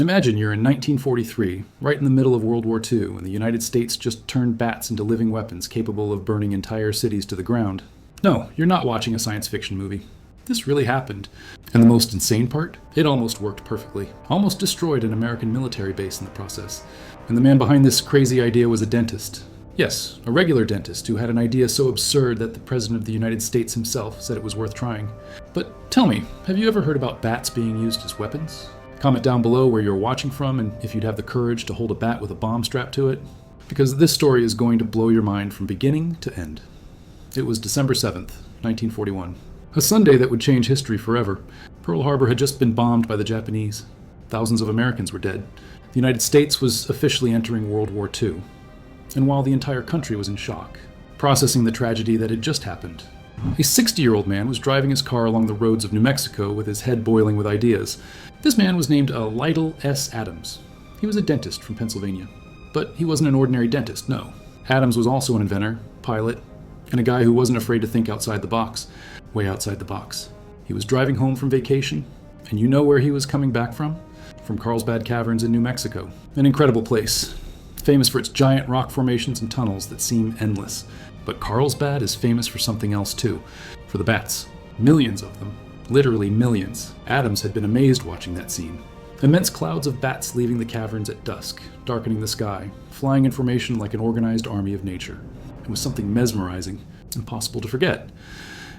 Imagine you're in 1943, right in the middle of World War II, and the United States just turned bats into living weapons capable of burning entire cities to the ground. No, you're not watching a science fiction movie. This really happened. And the most insane part? It almost worked perfectly. Almost destroyed an American military base in the process. And the man behind this crazy idea was a dentist. Yes, a regular dentist who had an idea so absurd that the President of the United States himself said it was worth trying. But tell me, have you ever heard about bats being used as weapons? Comment down below where you're watching from and if you'd have the courage to hold a bat with a bomb strapped to it. Because this story is going to blow your mind from beginning to end. It was December 7th, 1941. A Sunday that would change history forever. Pearl Harbor had just been bombed by the Japanese. Thousands of Americans were dead. The United States was officially entering World War II. And while the entire country was in shock, processing the tragedy that had just happened, a 60-year-old man was driving his car along the roads of New Mexico with his head boiling with ideas. This man was named Lytle S. Adams. He was a dentist from Pennsylvania. But he wasn't an ordinary dentist, no. Adams was also an inventor, pilot, and a guy who wasn't afraid to think outside the box. Way outside the box. He was driving home from vacation, and you know where he was coming back from? From Carlsbad Caverns in New Mexico. An incredible place. Famous for its giant rock formations and tunnels that seem endless. But Carlsbad is famous for something else too. For the bats. Millions of them. Literally millions. Adams had been amazed watching that scene. Immense clouds of bats leaving the caverns at dusk, darkening the sky, flying in formation like an organized army of nature. It was something mesmerizing, impossible to forget.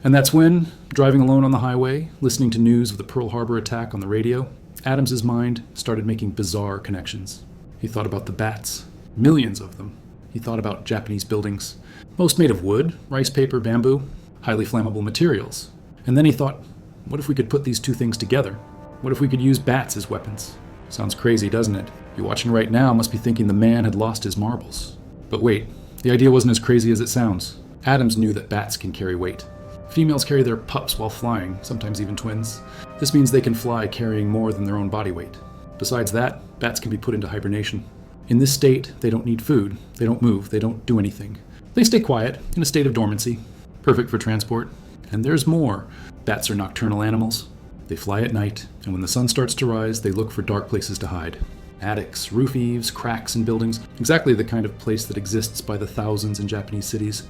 And that's when, driving alone on the highway, listening to news of the Pearl Harbor attack on the radio, Adams's mind started making bizarre connections. He thought about the bats. Millions of them. He thought about Japanese buildings, most made of wood, rice paper, bamboo, highly flammable materials. And then he thought, what if we could put these two things together? What if we could use bats as weapons? Sounds crazy, doesn't it? You watching right now must be thinking the man had lost his marbles. But wait, the idea wasn't as crazy as it sounds. Adams knew that bats can carry weight. Females carry their pups while flying, sometimes even twins. This means they can fly carrying more than their own body weight. Besides that, bats can be put into hibernation. In this state, they don't need food, they don't move, they don't do anything. They stay quiet, in a state of dormancy, perfect for transport. And there's more. Bats are nocturnal animals. They fly at night, and when the sun starts to rise, they look for dark places to hide. Attics, roof eaves, cracks in buildings, exactly the kind of place that exists by the thousands in Japanese cities.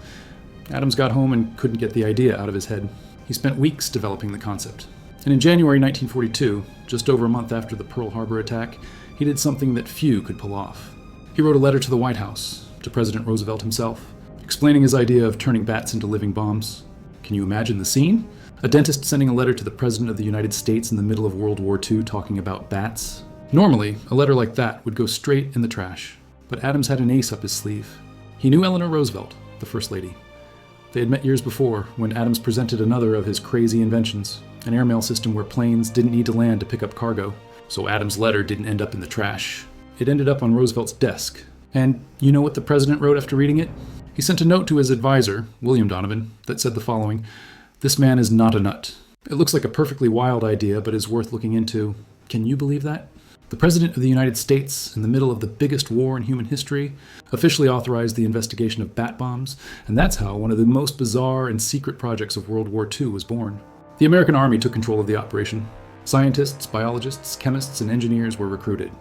Adams got home and couldn't get the idea out of his head. He spent weeks developing the concept. And in January 1942, just over a month after the Pearl Harbor attack, he did something that few could pull off. He wrote a letter to the White House, to President Roosevelt himself, explaining his idea of turning bats into living bombs. Can you imagine the scene? A dentist sending a letter to the President of the United States in the middle of World War II talking about bats? Normally, a letter like that would go straight in the trash. But Adams had an ace up his sleeve. He knew Eleanor Roosevelt, the First Lady. They had met years before, when Adams presented another of his crazy inventions, an airmail system where planes didn't need to land to pick up cargo. So Adams' letter didn't end up in the trash. It ended up on Roosevelt's desk. And you know what the president wrote after reading it? He sent a note to his advisor, William Donovan, that said the following: "This man is not a nut. It looks like a perfectly wild idea, but is worth looking into." Can you believe that? The President of the United States, in the middle of the biggest war in human history, officially authorized the investigation of bat bombs, and that's how one of the most bizarre and secret projects of World War II was born. The American Army took control of the operation. Scientists, biologists, chemists, and engineers were recruited.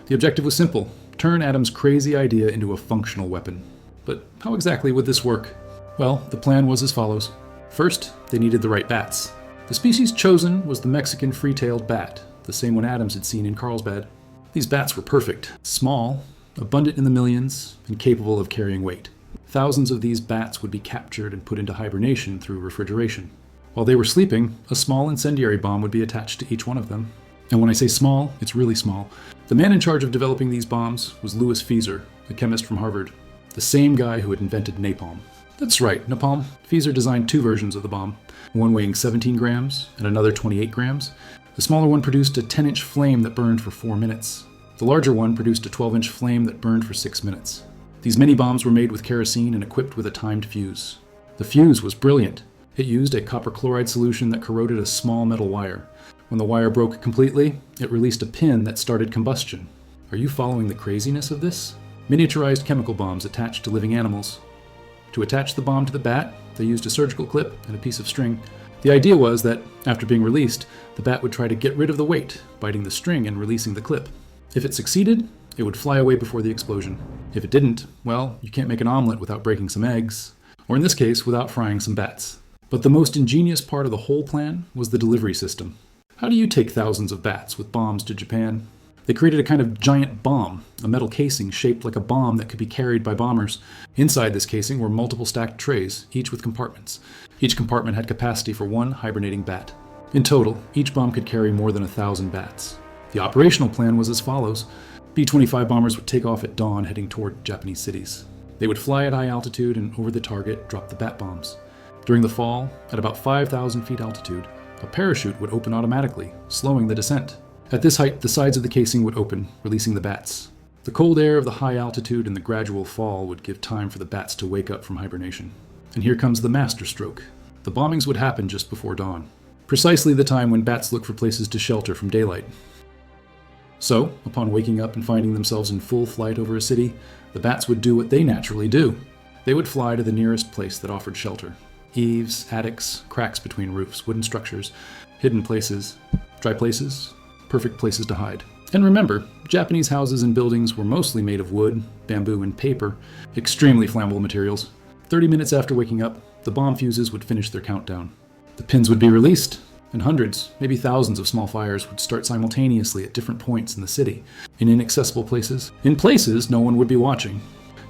The objective was simple: turn Adams' crazy idea into a functional weapon. But how exactly would this work? Well, the plan was as follows. First, they needed the right bats. The species chosen was the Mexican free-tailed bat, the same one Adams had seen in Carlsbad. These bats were perfect, small, abundant in the millions, and capable of carrying weight. Thousands of these bats would be captured and put into hibernation through refrigeration. While they were sleeping, a small incendiary bomb would be attached to each one of them. And when I say small, it's really small. The man in charge of developing these bombs was Louis Fieser, a chemist from Harvard, the same guy who had invented napalm. That's right, napalm. Fieser designed two versions of the bomb, one weighing 17 grams and another 28 grams. The smaller one produced a 10-inch flame that burned for 4 minutes. The larger one produced a 12-inch flame that burned for 6 minutes. These mini bombs were made with kerosene and equipped with a timed fuse. The fuse was brilliant. It used a copper chloride solution that corroded a small metal wire. When the wire broke completely, it released a pin that started combustion. Are you following the craziness of this? Miniaturized chemical bombs attached to living animals. To attach the bomb to the bat, they used a surgical clip and a piece of string. The idea was that, after being released, the bat would try to get rid of the weight, biting the string and releasing the clip. If it succeeded, it would fly away before the explosion. If it didn't, well, you can't make an omelet without breaking some eggs, or in this case, without frying some bats. But the most ingenious part of the whole plan was the delivery system. How do you take thousands of bats with bombs to Japan? They created a kind of giant bomb, a metal casing shaped like a bomb that could be carried by bombers. Inside this casing were multiple stacked trays, each with compartments. Each compartment had capacity for one hibernating bat. In total, each bomb could carry more than 1,000 bats. The operational plan was as follows. B-25 bombers would take off at dawn heading toward Japanese cities. They would fly at high altitude and over the target drop the bat bombs. During the fall, at about 5,000 feet altitude, a parachute would open automatically, slowing the descent. At this height, the sides of the casing would open, releasing the bats. The cold air of the high altitude and the gradual fall would give time for the bats to wake up from hibernation. And here comes the masterstroke. The bombings would happen just before dawn, precisely the time when bats look for places to shelter from daylight. So, upon waking up and finding themselves in full flight over a city, the bats would do what they naturally do. They would fly to the nearest place that offered shelter. Eaves, attics, cracks between roofs, wooden structures, hidden places, dry places, perfect places to hide. And remember, Japanese houses and buildings were mostly made of wood, bamboo, and paper, extremely flammable materials. 30 minutes after waking up, the bomb fuses would finish their countdown. The pins would be released, and hundreds, maybe thousands of small fires would start simultaneously at different points in the city, in inaccessible places, in places no one would be watching,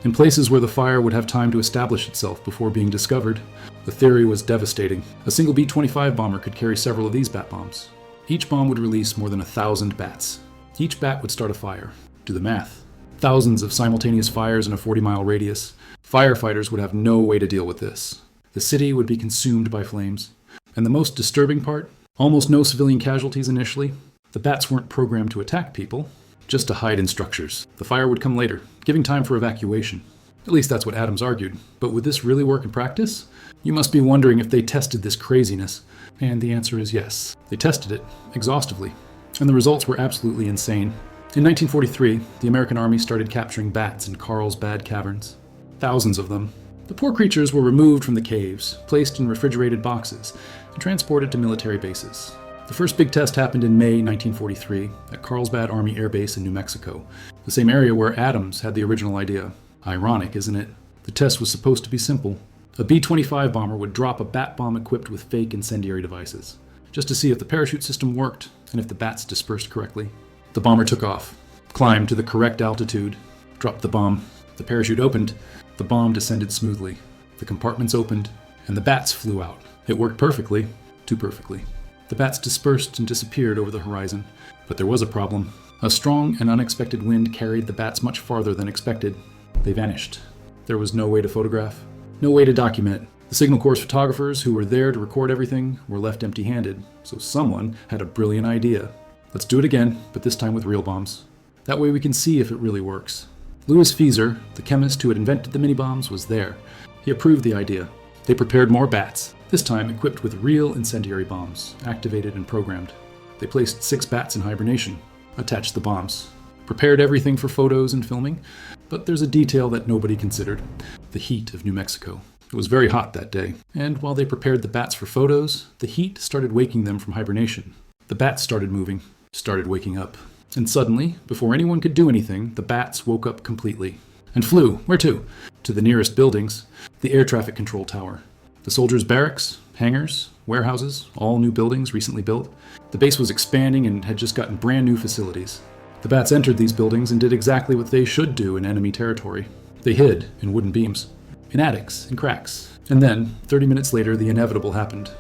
in places where the fire would have time to establish itself before being discovered. The theory was devastating. A single B-25 bomber could carry several of these bat bombs. Each bomb would release more than 1,000 bats. Each bat would start a fire. Do the math. Thousands of simultaneous fires in a 40-mile radius. Firefighters would have no way to deal with this. The city would be consumed by flames. And the most disturbing part? Almost no civilian casualties initially. The bats weren't programmed to attack people, just to hide in structures. The fire would come later, giving time for evacuation. At least that's what Adams argued. But would this really work in practice? You must be wondering if they tested this craziness. And the answer is yes. They tested it, exhaustively. And the results were absolutely insane. In 1943, the American Army started capturing bats in Carlsbad caverns. Thousands of them. The poor creatures were removed from the caves, placed in refrigerated boxes, and transported to military bases. The first big test happened in May 1943 at Carlsbad Army Air Base in New Mexico, the same area where Adams had the original idea. Ironic, isn't it? The test was supposed to be simple. A B-25 bomber would drop a bat bomb equipped with fake incendiary devices, just to see if the parachute system worked and if the bats dispersed correctly. The bomber took off, climbed to the correct altitude, dropped the bomb. The parachute opened, the bomb descended smoothly. The compartments opened, and the bats flew out. It worked perfectly, too perfectly. The bats dispersed and disappeared over the horizon, but there was a problem. A strong and unexpected wind carried the bats much farther than expected. They vanished. There was no way to photograph, no way to document. The Signal Corps photographers who were there to record everything were left empty-handed, so someone had a brilliant idea. Let's do it again, but this time with real bombs. That way we can see if it really works. Louis Fieser, the chemist who had invented the mini-bombs, was there. He approved the idea. They prepared more bats, this time equipped with real incendiary bombs, activated and programmed. They placed 6 bats in hibernation, attached the bombs, prepared everything for photos and filming, but there's a detail that nobody considered: the heat of New Mexico. It was very hot that day, and while they prepared the bats for photos, the heat started waking them from hibernation. The bats started moving, started waking up. And suddenly, before anyone could do anything, the bats woke up completely. And flew. Where to? To the nearest buildings. The air traffic control tower. The soldiers' barracks, hangars, warehouses, all new buildings recently built. The base was expanding and had just gotten brand new facilities. The bats entered these buildings and did exactly what they should do in enemy territory. They hid in wooden beams, in attics, in cracks. And then, 30 minutes later, the inevitable happened.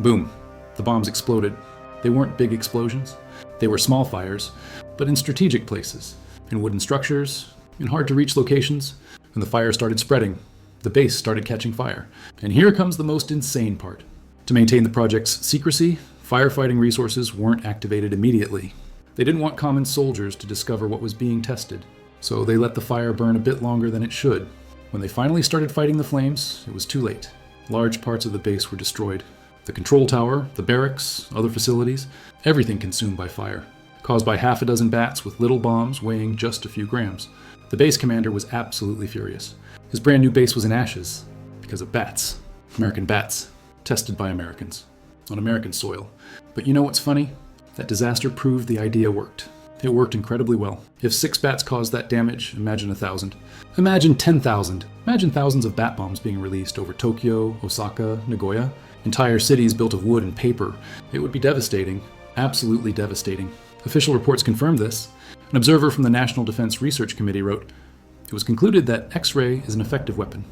Boom. The bombs exploded. They weren't big explosions. They were small fires, but in strategic places, in wooden structures, in hard-to-reach locations, and the fire started spreading. The base started catching fire. And here comes the most insane part. To maintain the project's secrecy, firefighting resources weren't activated immediately. They didn't want common soldiers to discover what was being tested, so they let the fire burn a bit longer than it should. When they finally started fighting the flames, it was too late. Large parts of the base were destroyed. The control tower, the barracks, other facilities, everything consumed by fire, caused by half a dozen bats with little bombs weighing just a few grams. The base commander was absolutely furious. His brand new base was in ashes because of bats. American bats, tested by Americans, on American soil. But you know what's funny? That disaster proved the idea worked. It worked incredibly well. If 6 bats caused that damage, imagine 1,000. Imagine 10,000. Imagine thousands of bat bombs being released over Tokyo, Osaka, Nagoya. Entire cities built of wood and paper. It would be devastating. Absolutely devastating. Official reports confirmed this. An observer from the National Defense Research Committee wrote, "It was concluded that X-ray is an effective weapon."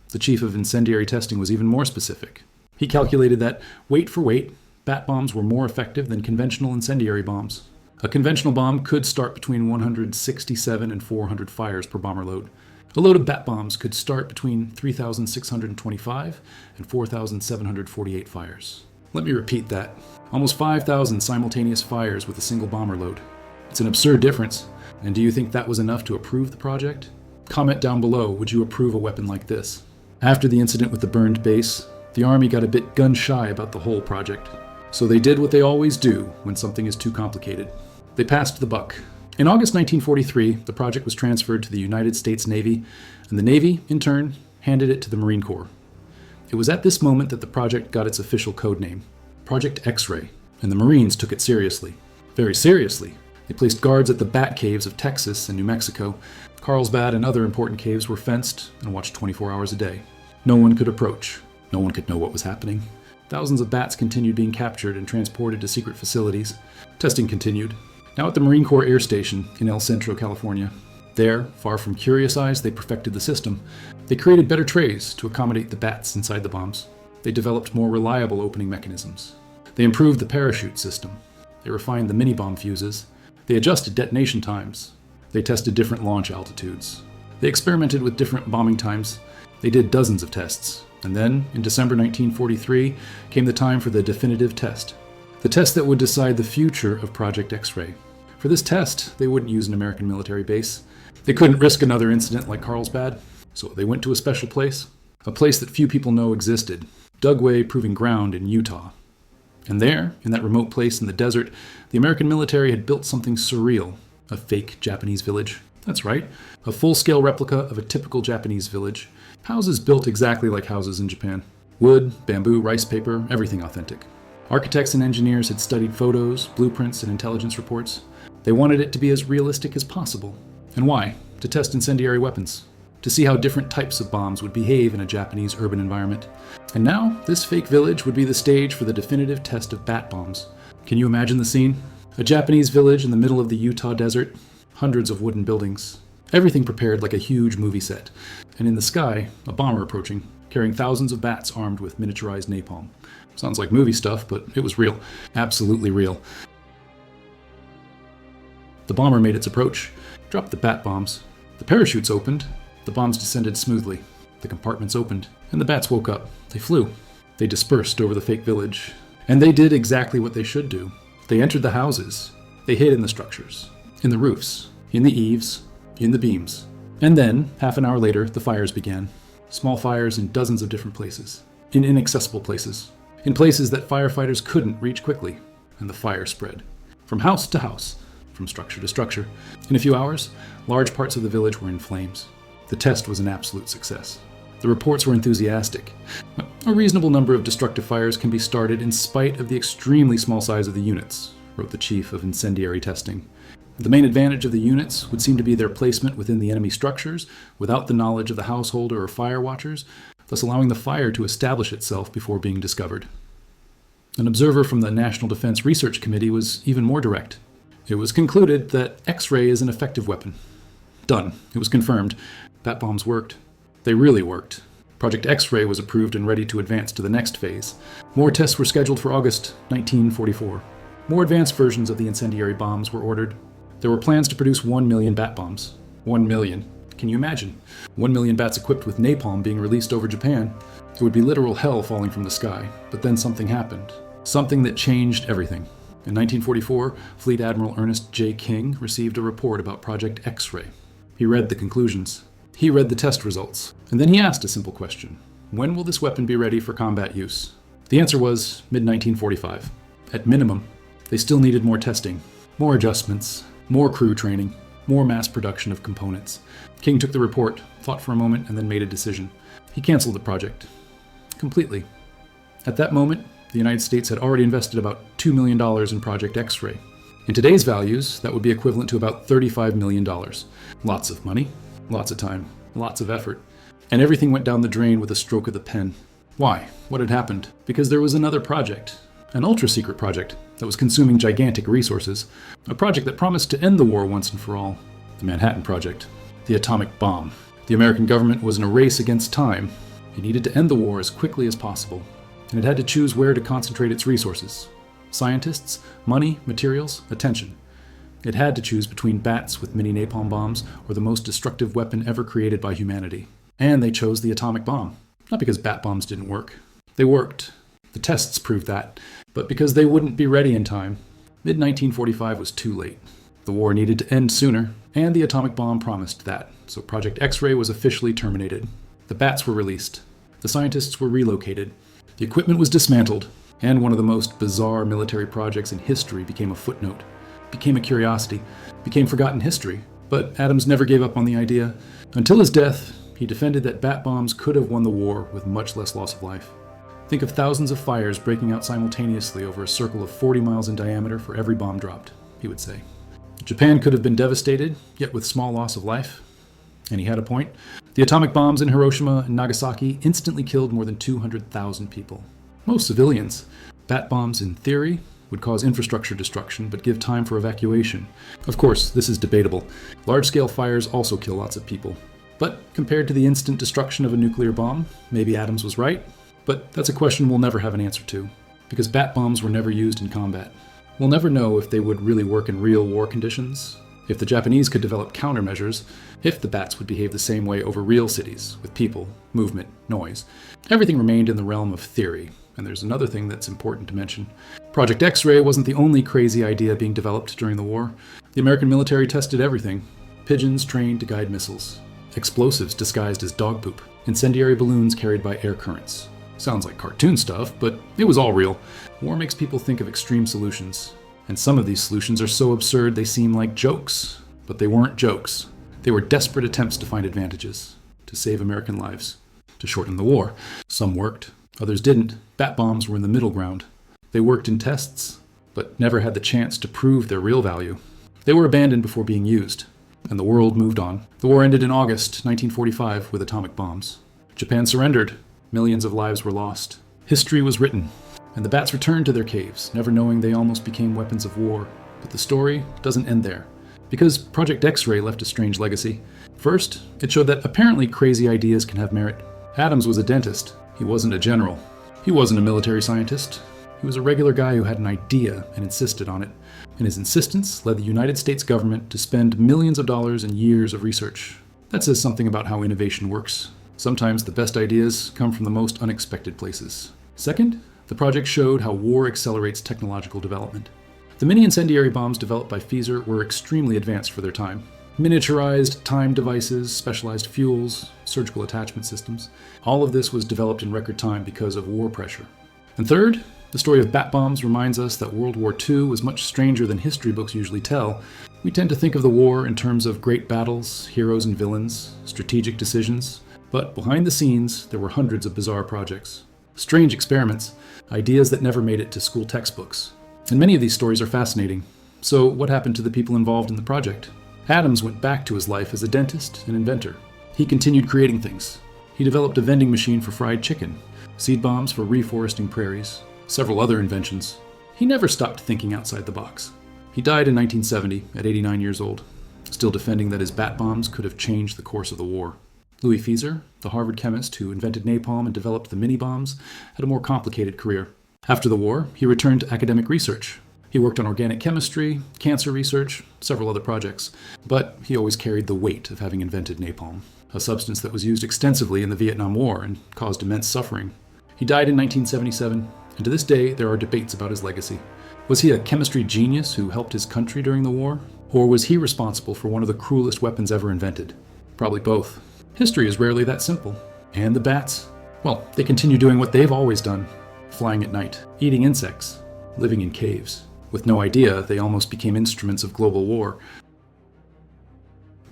The chief of incendiary testing was even more specific. He calculated that, weight for weight, bat bombs were more effective than conventional incendiary bombs. A conventional bomb could start between 167 and 400 fires per bomber load. A load of bat bombs could start between 3,625 and 4,748 fires. Let me repeat that. Almost 5,000 simultaneous fires with a single bomber load. It's an absurd difference. And do you think that was enough to approve the project? Comment down below, would you approve a weapon like this? After the incident with the burned base, the Army got a bit gun-shy about the whole project. So they did what they always do when something is too complicated. They passed the buck. In August 1943, the project was transferred to the United States Navy, and the Navy, in turn, handed it to the Marine Corps. It was at this moment that the project got its official code name, Project X-ray, and the Marines took it seriously. Very seriously. They placed guards at the bat caves of Texas and New Mexico. Carlsbad and other important caves were fenced and watched 24 hours a day. No one could approach. No one could know what was happening. Thousands of bats continued being captured and transported to secret facilities. Testing continued. Now at the Marine Corps Air Station in El Centro, California. There, far from curious eyes, they perfected the system. They created better trays to accommodate the bats inside the bombs. They developed more reliable opening mechanisms. They improved the parachute system. They refined the mini-bomb fuses. They adjusted detonation times. They tested different launch altitudes. They experimented with different bombing times. They did dozens of tests. And then, in December 1943, came the time for the definitive test. The test that would decide the future of Project X-ray. For this test, they wouldn't use an American military base. They couldn't risk another incident like Carlsbad, so they went to a special place. A place that few people know existed. Dugway Proving Ground in Utah. And there, in that remote place in the desert, the American military had built something surreal. A fake Japanese village. That's right, a full-scale replica of a typical Japanese village. Houses built exactly like houses in Japan. Wood, bamboo, rice paper, everything authentic. Architects and engineers had studied photos, blueprints, and intelligence reports. They wanted it to be as realistic as possible. And why? To test incendiary weapons. To see how different types of bombs would behave in a Japanese urban environment. And now, this fake village would be the stage for the definitive test of bat bombs. Can you imagine the scene? A Japanese village in the middle of the Utah desert. Hundreds of wooden buildings. Everything prepared like a huge movie set. And in the sky, a bomber approaching, carrying thousands of bats armed with miniaturized napalm. Sounds like movie stuff, but it was real. Absolutely real. The bomber made its approach, dropped the bat bombs. The parachutes opened. The bombs descended smoothly. The compartments opened, and the bats woke up. They flew. They dispersed over the fake village. And they did exactly what they should do. They entered the houses. They hid in the structures, in the roofs, in the eaves, in the beams. And then, half an hour later, the fires began. Small fires in dozens of different places, in inaccessible places, in places that firefighters couldn't reach quickly. And the fire spread, from house to house, from structure to structure. In a few hours, large parts of the village were in flames. The test was an absolute success. The reports were enthusiastic. A reasonable number of destructive fires can be started in spite of the extremely small size of the units, wrote the chief of incendiary testing. The main advantage of the units would seem to be their placement within the enemy structures without the knowledge of the householder or fire watchers, thus allowing the fire to establish itself before being discovered. An observer from the National Defense Research Committee was even more direct. It was concluded that X-ray is an effective weapon. Done. It was confirmed. Bat bombs worked. They really worked. Project X-ray was approved and ready to advance to the next phase. More tests were scheduled for August 1944. More advanced versions of the incendiary bombs were ordered. There were plans to produce 1 million bat bombs. 1 million. Can you imagine? 1 million bats equipped with napalm being released over Japan. It would be literal hell falling from the sky. But then something happened. Something that changed everything. In 1944, Fleet Admiral Ernest J. King received a report about Project X-ray. He read the conclusions. He read the test results. And then he asked a simple question. When will this weapon be ready for combat use? The answer was mid-1945. At minimum, they still needed more testing, more adjustments, more crew training, more mass production of components. King took the report, thought for a moment, and then made a decision. He canceled the project. Completely. At that moment, the United States had already invested about $2 million in Project X-ray. In today's values, that would be equivalent to about $35 million. Lots of money, lots of time, lots of effort. And everything went down the drain with a stroke of the pen. Why? What had happened? Because there was another project, an ultra-secret project that was consuming gigantic resources, a project that promised to end the war once and for all. The Manhattan Project, the atomic bomb. The American government was in a race against time. It needed to end the war as quickly as possible, and it had to choose where to concentrate its resources. Scientists, money, materials, attention. It had to choose between bats with mini napalm bombs or the most destructive weapon ever created by humanity. And they chose the atomic bomb. Not because bat bombs didn't work. They worked. The tests proved that. But because they wouldn't be ready in time. Mid-1945 was too late. The war needed to end sooner, and the atomic bomb promised that. So Project X-ray was officially terminated. The bats were released. The scientists were relocated. The equipment was dismantled. And one of the most bizarre military projects in history became a footnote. Became a curiosity. Became forgotten history. But Adams never gave up on the idea. Until his death, he defended that bat bombs could have won the war with much less loss of life. Think of thousands of fires breaking out simultaneously over a circle of 40 miles in diameter for every bomb dropped, he would say. Japan could have been devastated, yet with small loss of life. And he had a point. The atomic bombs in Hiroshima and Nagasaki instantly killed more than 200,000 people. Most civilians. Bat bombs, in theory, would cause infrastructure destruction but give time for evacuation. Of course, this is debatable. Large-scale fires also kill lots of people. But compared to the instant destruction of a nuclear bomb, maybe Adams was right. But that's a question we'll never have an answer to, because bat bombs were never used in combat. We'll never know if they would really work in real war conditions, if the Japanese could develop countermeasures, if the bats would behave the same way over real cities, with people, movement, noise. Everything remained in the realm of theory. And there's another thing that's important to mention. Project X-ray wasn't the only crazy idea being developed during the war. The American military tested everything. Pigeons trained to guide missiles. Explosives disguised as dog poop. Incendiary balloons carried by air currents. Sounds like cartoon stuff, but it was all real. War makes people think of extreme solutions. And some of these solutions are so absurd they seem like jokes. But they weren't jokes. They were desperate attempts to find advantages. To save American lives. To shorten the war. Some worked. Others didn't. Bat bombs were in the middle ground. They worked in tests, but never had the chance to prove their real value. They were abandoned before being used, and the world moved on. The war ended in August 1945 with atomic bombs. Japan surrendered. Millions of lives were lost. History was written, and the bats returned to their caves, never knowing they almost became weapons of war. But the story doesn't end there, because Project X-ray left a strange legacy. First, it showed that apparently crazy ideas can have merit. Adams was a dentist. He wasn't a general. He wasn't a military scientist. He was a regular guy who had an idea and insisted on it. And his insistence led the United States government to spend millions of dollars and years of research. That says something about how innovation works. Sometimes the best ideas come from the most unexpected places. Second, the project showed how war accelerates technological development. The mini incendiary bombs developed by Fieser were extremely advanced for their time. Miniaturized, timed devices, specialized fuels, surgical attachment systems. All of this was developed in record time because of war pressure. And third, the story of bat bombs reminds us that World War II was much stranger than history books usually tell. We tend to think of the war in terms of great battles, heroes and villains, strategic decisions. But behind the scenes, there were hundreds of bizarre projects. Strange experiments, ideas that never made it to school textbooks. And many of these stories are fascinating. So what happened to the people involved in the project? Adams went back to his life as a dentist and inventor. He continued creating things. He developed a vending machine for fried chicken, seed bombs for reforesting prairies, several other inventions. He never stopped thinking outside the box. He died in 1970 at 89 years old, still defending that his bat bombs could have changed the course of the war. Louis Fieser, the Harvard chemist who invented napalm and developed the mini-bombs, had a more complicated career. After the war, he returned to academic research. He worked on organic chemistry, cancer research, several other projects, but he always carried the weight of having invented napalm, a substance that was used extensively in the Vietnam War and caused immense suffering. He died in 1977, and to this day there are debates about his legacy. Was he a chemistry genius who helped his country during the war? Or was he responsible for one of the cruelest weapons ever invented? Probably both. History is rarely that simple. And the bats? Well, they continue doing what they've always done. Flying at night, eating insects, living in caves. With no idea, they almost became instruments of global war.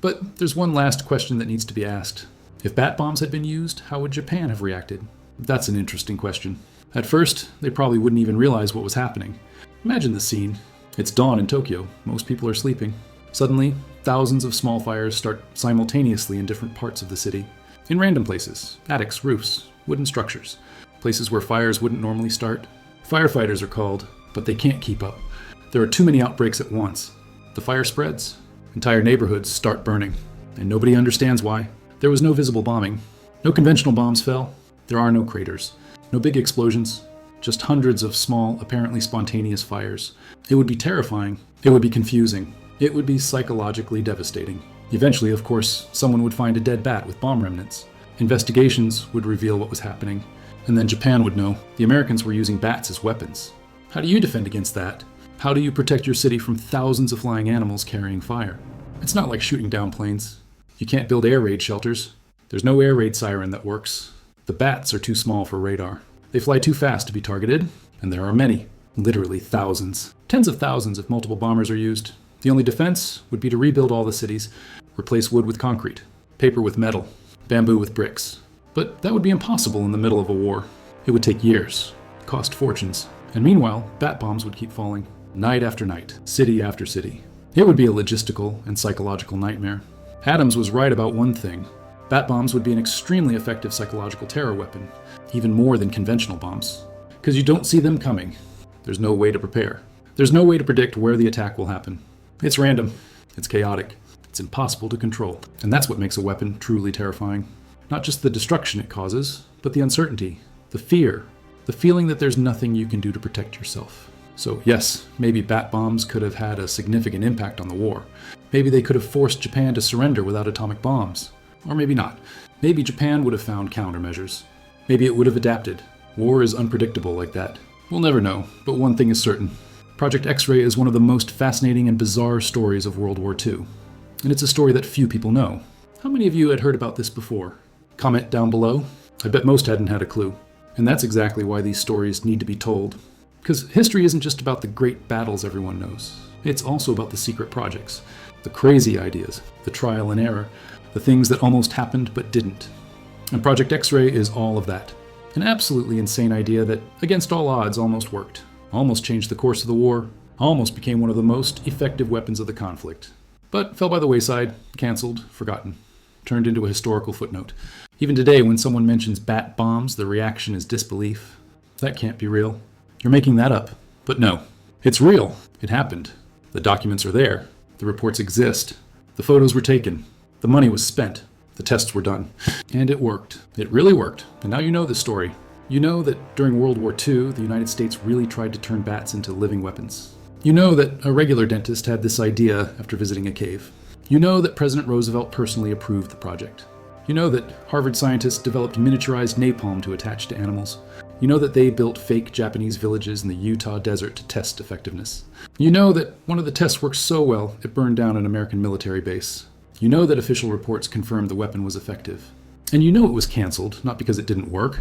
But there's one last question that needs to be asked. If bat bombs had been used, how would Japan have reacted? That's an interesting question. At first, they probably wouldn't even realize what was happening. Imagine the scene. It's dawn in Tokyo. Most people are sleeping. Suddenly, thousands of small fires start simultaneously in different parts of the city. In random places, attics, roofs, wooden structures, places where fires wouldn't normally start. Firefighters are called, but they can't keep up. There are too many outbreaks at once. The fire spreads. Entire neighborhoods start burning, and nobody understands why. There was no visible bombing. No conventional bombs fell. There are no craters. No big explosions. Just hundreds of small, apparently spontaneous fires. It would be terrifying. It would be confusing. It would be psychologically devastating. Eventually, of course, someone would find a dead bat with bomb remnants. Investigations would reveal what was happening. And then Japan would know. The Americans were using bats as weapons. How do you defend against that? How do you protect your city from thousands of flying animals carrying fire? It's not like shooting down planes. You can't build air raid shelters. There's no air raid siren that works. The bats are too small for radar. They fly too fast to be targeted, and there are many. Literally thousands. Tens of thousands if multiple bombers are used. The only defense would be to rebuild all the cities, replace wood with concrete, paper with metal, bamboo with bricks. But that would be impossible in the middle of a war. It would take years, cost fortunes. And meanwhile, bat bombs would keep falling. Night after night, city after city. It would be a logistical and psychological nightmare. Adams was right about one thing. Bat bombs would be an extremely effective psychological terror weapon, even more than conventional bombs. Because you don't see them coming. There's no way to prepare. There's no way to predict where the attack will happen. It's random. It's chaotic. It's impossible to control. And that's what makes a weapon truly terrifying. Not just the destruction it causes, but the uncertainty, the fear, the feeling that there's nothing you can do to protect yourself. So yes, maybe bat bombs could have had a significant impact on the war. Maybe they could have forced Japan to surrender without atomic bombs. Or maybe not. Maybe Japan would have found countermeasures. Maybe it would have adapted. War is unpredictable like that. We'll never know, but one thing is certain. Project X-ray is one of the most fascinating and bizarre stories of World War II. And it's a story that few people know. How many of you had heard about this before? Comment down below. I bet most hadn't had a clue. And that's exactly why these stories need to be told. Because history isn't just about the great battles everyone knows. It's also about the secret projects, the crazy ideas, the trial and error, the things that almost happened but didn't. And Project X-ray is all of that. An absolutely insane idea that, against all odds, almost worked. Almost changed the course of the war. Almost became one of the most effective weapons of the conflict. But fell by the wayside, cancelled, forgotten. Turned into a historical footnote. Even today, when someone mentions bat bombs, the reaction is disbelief. That can't be real. You're making that up. But no, it's real. It happened. The documents are there. The reports exist. The photos were taken. The money was spent. The tests were done. And it worked. It really worked. And now you know the story. You know that during World War II, the United States really tried to turn bats into living weapons. You know that a regular dentist had this idea after visiting a cave. You know that President Roosevelt personally approved the project. You know that Harvard scientists developed miniaturized napalm to attach to animals. You know that they built fake Japanese villages in the Utah desert to test effectiveness. You know that one of the tests worked so well, it burned down an American military base. You know that official reports confirmed the weapon was effective. And you know it was canceled, not because it didn't work,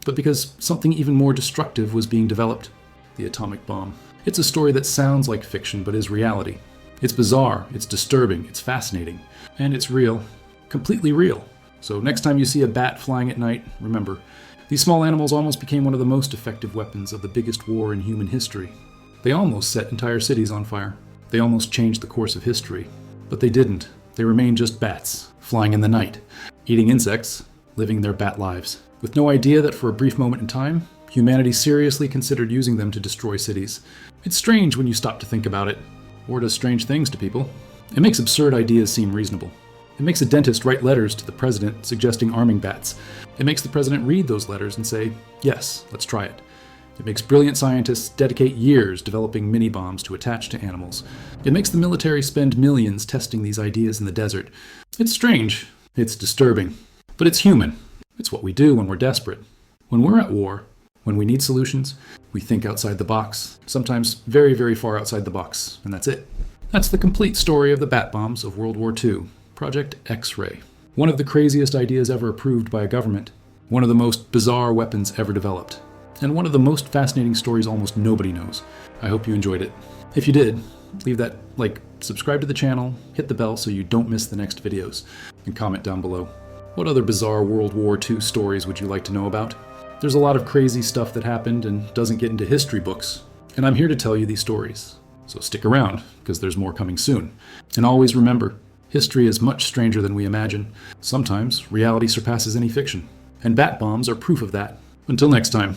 but because something even more destructive was being developed. The atomic bomb. It's a story that sounds like fiction, but is reality. It's bizarre, it's disturbing, it's fascinating, and it's real. Completely real. So next time you see a bat flying at night, remember, these small animals almost became one of the most effective weapons of the biggest war in human history. They almost set entire cities on fire. They almost changed the course of history. But they didn't. They remained just bats, flying in the night, eating insects, living their bat lives, with no idea that for a brief moment in time, humanity seriously considered using them to destroy cities. It's strange when you stop to think about it. War does strange things to people. It makes absurd ideas seem reasonable. It makes a dentist write letters to the president suggesting arming bats. It makes the president read those letters and say, yes, let's try it. It makes brilliant scientists dedicate years developing mini-bombs to attach to animals. It makes the military spend millions testing these ideas in the desert. It's strange. It's disturbing. But it's human. It's what we do when we're desperate. When we're at war, when we need solutions, we think outside the box, sometimes very, very far outside the box, and that's it. That's the complete story of the bat bombs of World War II, Project X-ray. One of the craziest ideas ever approved by a government, one of the most bizarre weapons ever developed, and one of the most fascinating stories almost nobody knows. I hope you enjoyed it. If you did, leave that like, subscribe to the channel, hit the bell so you don't miss the next videos, and comment down below. What other bizarre World War II stories would you like to know about? There's a lot of crazy stuff that happened and doesn't get into history books, and I'm here to tell you these stories. So stick around, because there's more coming soon. And always remember, history is much stranger than we imagine. Sometimes reality surpasses any fiction. And bat bombs are proof of that. Until next time.